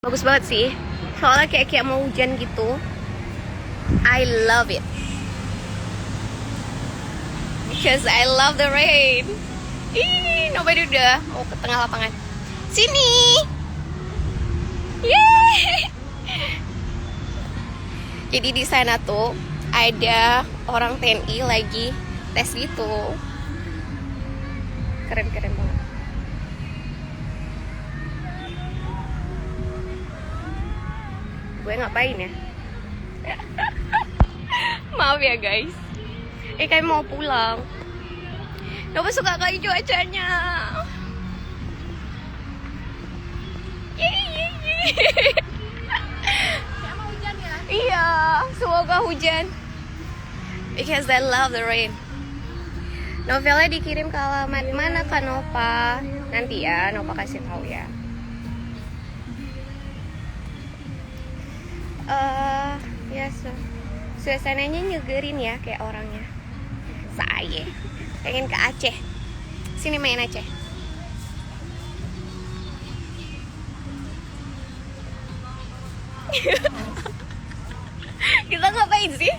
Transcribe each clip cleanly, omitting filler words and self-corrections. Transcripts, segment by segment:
Bagus banget sih. Soalnya kayak mau hujan gitu. I love it. Because I love the rain. Ih, nobody udah mau ke tengah lapangan. Sini. Yeay. Jadi di sana tuh ada orang TNI lagi tes gitu. Keren-keren banget. Gue ngapain ya? Maaf ya guys. Kami mau pulang. Nova suka kali cuacanya. Kayak mau hujan ya? Iya, semoga hujan. Because I love the rain. Novelnya dikirim ke alamat mana Kak Nova? Nanti ya, Nova kasih tahu ya. Ya suasananya nyegerin ya kayak orangnya. Saya pengen ke Aceh. Sini main Aceh. Kita ngapain sih?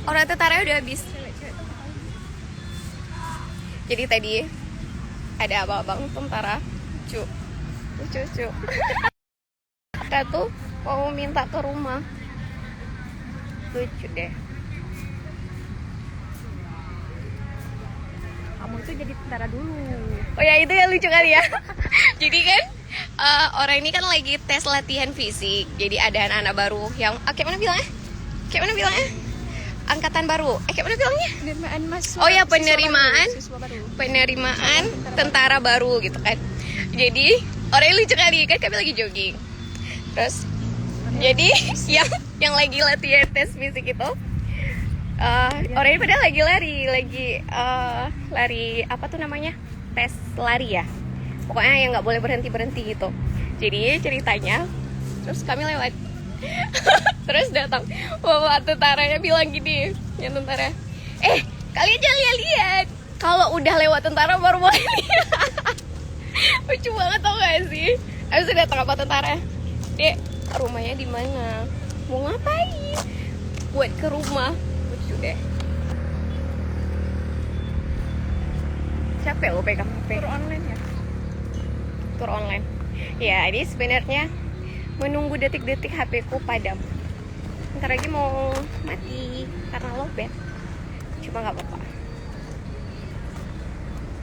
Orang tentara udah habis. Jadi tadi ada abang-abang tentara lucu. Kita tuh mau minta ke rumah. Lucu deh. Kamu tuh jadi tentara dulu. Oh ya, itu yang lucu kali ya. Jadi kan orang ini kan lagi tes latihan fisik. Jadi ada anak-anak baru yang kayak mana bilangnya? Angkatan baru. Kayak mana bilangnya? Penerimaan mahasiswa. Oh ya, penerimaan baru. tentara baru gitu kan. Jadi orangnya lucu kali kan, kami lagi jogging. Terus jadi yang lagi latihan tes fisik itu orangnya pada lagi lari apa tuh namanya, tes lari ya, pokoknya yang nggak boleh berhenti gitu. Jadi ceritanya, terus kami lewat. Terus datang bapak tentaranya bilang gini, yang tentara, kalian jangan lihat, kalau udah lewat tentara baru boleh lihat. Lucu banget tau gak sih? Habis itu datang apa tentara, Dek, rumahnya di mana? Mau ngapain? Buat ke rumah. Lucu deh. Capek lo pegang HP. Tur online ya? Tur online. Ya, ini sebenarnya menunggu detik-detik HP ku padam. Ntar lagi mau mati karena lowbat. Cuma nggak apa-apa.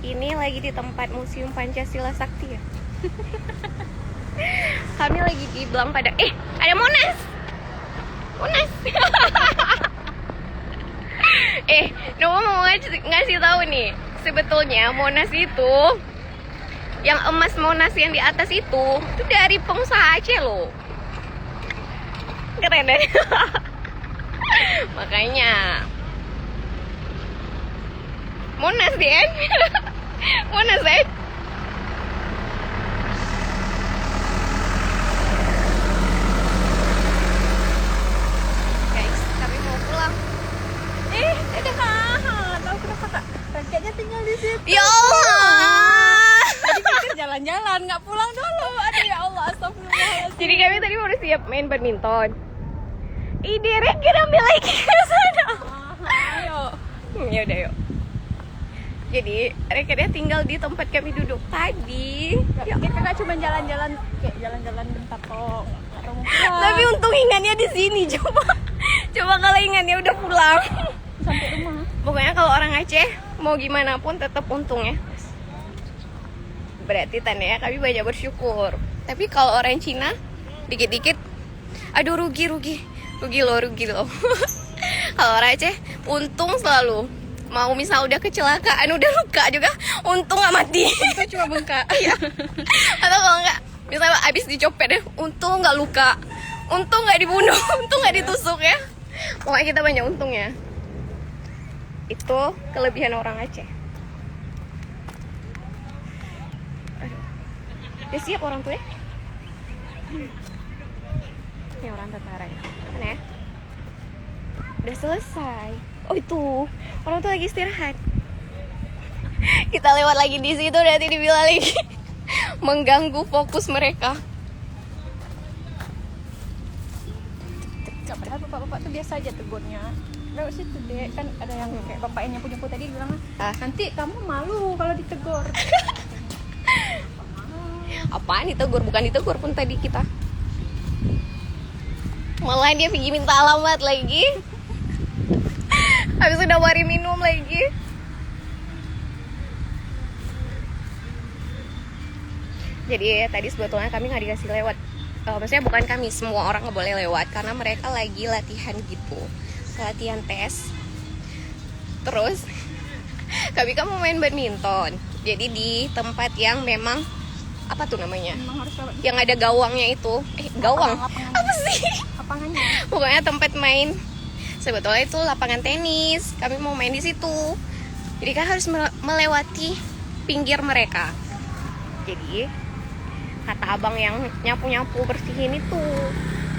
Ini lagi di tempat Museum Pancasila Sakti ya. Kami lagi di Belang Padang. Ada Monas. Nova mau ngasih tahu nih. Sebetulnya Monas itu, yang emas Monas yang di atas itu dari pengusaha Aceh loh. Keren deh. Makanya Monas deh. Monas deh. Guys, kami mau pulang. Tahu kenapa kak? Rakyatnya tinggal di situ. Ya Allah. Jadi pikir jalan-jalan, nggak pulang dulu. Aduh ya Allah, astagfirullahaladzim. Jadi kami tadi baru siap main badminton. Derek kita ambil lagi ke sana. Ayo. Ya udah yuk. Jadi Reknya tinggal di tempat kami duduk tadi. Ya, pikir kakak cuma jalan-jalan, kayak jalan-jalan bentar kok. Atau mau pulang. Tapi untung ingatnya di sini. Coba kalau ingatnya udah pulang. Sampai rumah. Pokoknya kalau orang Aceh mau gimana pun tetap untung ya. Berarti tanda ya kami banyak bersyukur. Tapi kalau orang Cina dikit-dikit, aduh rugi loh. Kalau orang Aceh untung selalu. Mau misal udah kecelakaan, udah luka juga, untung nggak mati. Itu cuma bengkak. Iya. Atau kalau nggak, misalnya abis dicopet deh, untung nggak luka, untung nggak dibunuh, untung nggak ditusuk ya. Pokoknya kita banyak untungnya. Itu kelebihan orang Aceh. Aduh. Udah siap orang tuh ya? Ini orang tentara ya. Mana ya? Udah selesai. Oh itu, orang tuh lagi istirahat. Kita lewat lagi di situ, nanti dibilang lagi mengganggu fokus mereka. Gak, padahal bapak-bapak tuh biasa aja tegurnya. Lewat situ deh, kan ada yang kayak bapak yang punya tadi bilang, nanti kamu malu kalau ditegur. Apaan ditegur? Bukan ditegur pun tadi kita. Malah dia pergi minta alamat lagi. Habis udah wari minum lagi. Jadi tadi sebetulnya kami nggak dikasih lewat. Maksudnya bukan kami, semua orang nggak boleh lewat karena mereka lagi latihan gitu, latihan tes. Terus kami kan mau main badminton. Jadi di tempat yang memang apa tuh namanya? Memang harus lewat. Yang ada gawangnya itu. Gawang. Apa sih? Lapangannya. Pokoknya tempat main. Sebetulnya itu lapangan tenis. Kami mau main di situ. Jadi kan harus melewati pinggir mereka. Jadi kata abang yang nyapu-nyapu bersihin itu,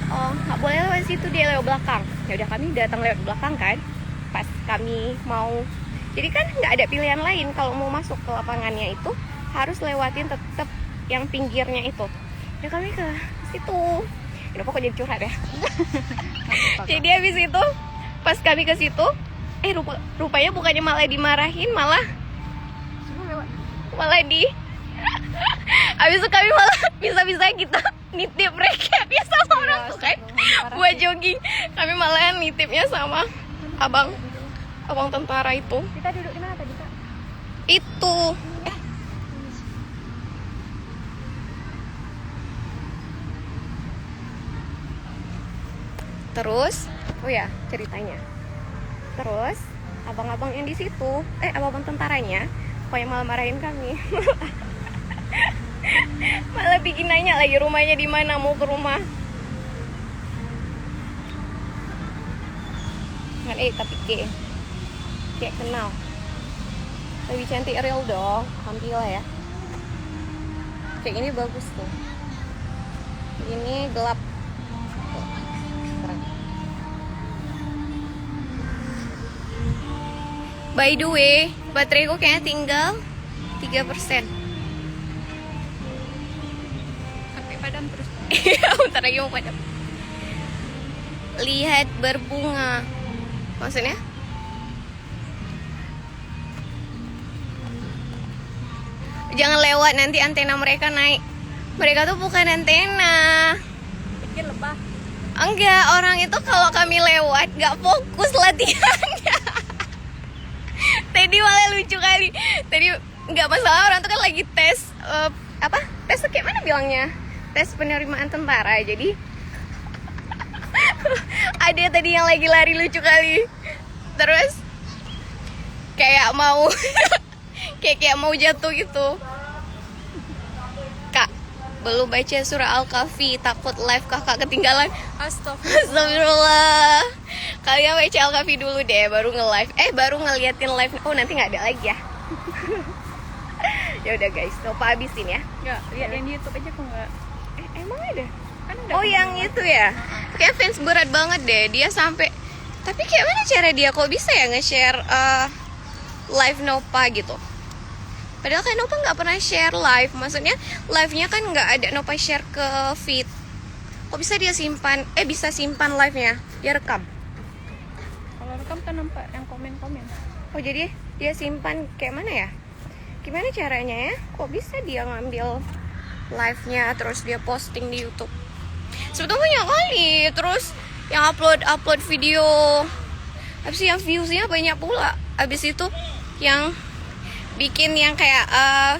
nggak boleh lewat situ, dia lewat belakang. Ya udah kami datang lewat belakang kan. Pas kami mau, jadi kan nggak ada pilihan lain kalau mau masuk ke lapangannya itu harus lewatin tetap yang pinggirnya itu. Ya kami ke situ. Udah pokoknya jadi curhat ya. Jadi habis itu pas kami ke situ, rupanya bukannya malah dimarahin, malah di habis itu kami malah bisa-bisa kita nitip mereka dia sama orang tuh kan buat jogging. Kami malah nitipnya sama abang tentara itu. Kita duduk di mana tadi, Kak? Itu terus oh ya ceritanya, terus abang-abang yang di situ abang tentaranya pokoknya malah marahin kami. Malah bikin nanya lagi rumahnya di mana, mau ke rumah. Nggak tapi kayak kenal. Lebih cantik real dong, tampil ya. Kayak ini bagus tuh. Ini gelap. Keren. By the way, bateraiku kayaknya tinggal 3%. Padam terus. Bentar lagi mau padam. Lihat berbunga. Maksudnya? Jangan lewat, nanti antena mereka naik. Mereka tuh bukan antena. Pikir lebah. Enggak, orang itu kalau kami lewat gak fokus latihannya. Tadi malah lucu kali. Tadi nggak masalah, orang tuh kan lagi tes tes kayak mana bilangnya? Tes penerimaan tentara. Jadi ada tadi yang lagi lari lucu kali. Terus kayak mau kayak mau jatuh gitu. Kak, belum baca surah Al-Kahfi, takut live kakak ketinggalan. Astagfirullah. Kalian baca Al-Kahfi dulu deh, baru nge-live. Baru ngeliatin live. Oh, nanti nggak ada lagi ya. Ya udah guys, lupa habisin ya. Enggak, lihat yang di YouTube aja kok enggak. Emang ada? Kan ada. Oh, yang itu ya. Kayak fans berat banget deh. Dia sampai, tapi kayak mana cara dia kok bisa ya nge-share live Nopa gitu? Padahal kan Nopa nggak pernah share live. Maksudnya live-nya kan nggak ada Nopa share ke feed. Kok bisa dia simpan? Bisa simpan live-nya. Dia rekam. Kalau rekam kan nampak yang komen-komen. Oh, jadi dia simpan kayak mana ya? Gimana caranya ya? Kok bisa dia ngambil live-nya terus dia posting di YouTube? Sebetulnya banyak kali. Terus yang upload video, habis yang views-nya banyak pula. Habis itu yang bikin yang kayak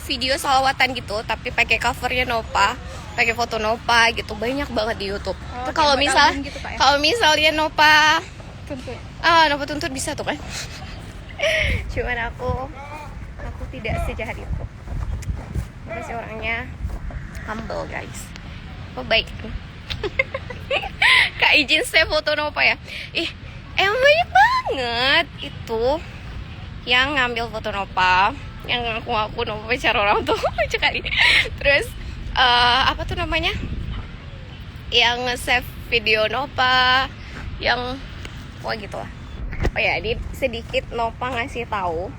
video salawatan gitu, tapi pakai covernya Nopa, pakai foto Nopa gitu, banyak banget di YouTube. Oh, Kalau gitu, kalau misalnya Nopa tuntut. Nopa tuntut bisa tuh kan. Cuman aku tidak sejahat itu. Aku sih orangnya humble guys. Aku baik. Kak izin saya foto Nopa ya. Emang banyak banget itu yang ngambil foto Nopa, yang ngaku Nopa pacar orang tuh. Lucu kali. Terus apa tuh namanya, yang nge-save video Nopa, yang gitu lah. Oh ya, ini sedikit Nopa ngasih tahu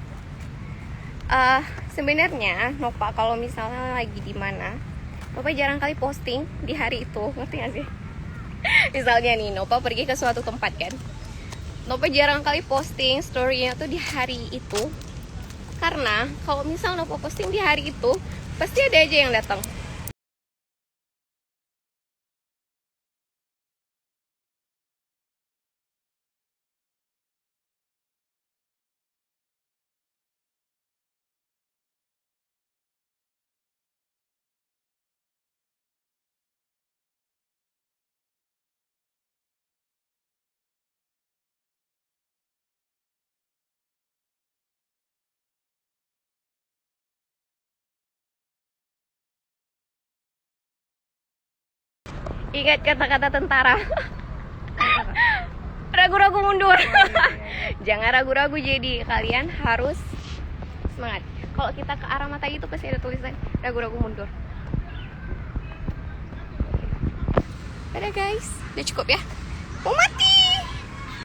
Sebenarnya Nova kalau misalnya lagi di mana, Nova jarang kali posting di hari itu, ngerti gak sih? Misalnya nih, Nova pergi ke suatu tempat kan, Nova jarang kali posting story-nya tuh di hari itu. Karena kalau misal Nova posting di hari itu, pasti ada aja yang datang. Ingat kata-kata tentara. Ragu-ragu mundur. Jangan ragu-ragu, jadi kalian harus semangat. Kalau kita ke arah mata itu pasti ada tulisan ragu-ragu mundur. Dadah guys, udah cukup ya. Mau mati.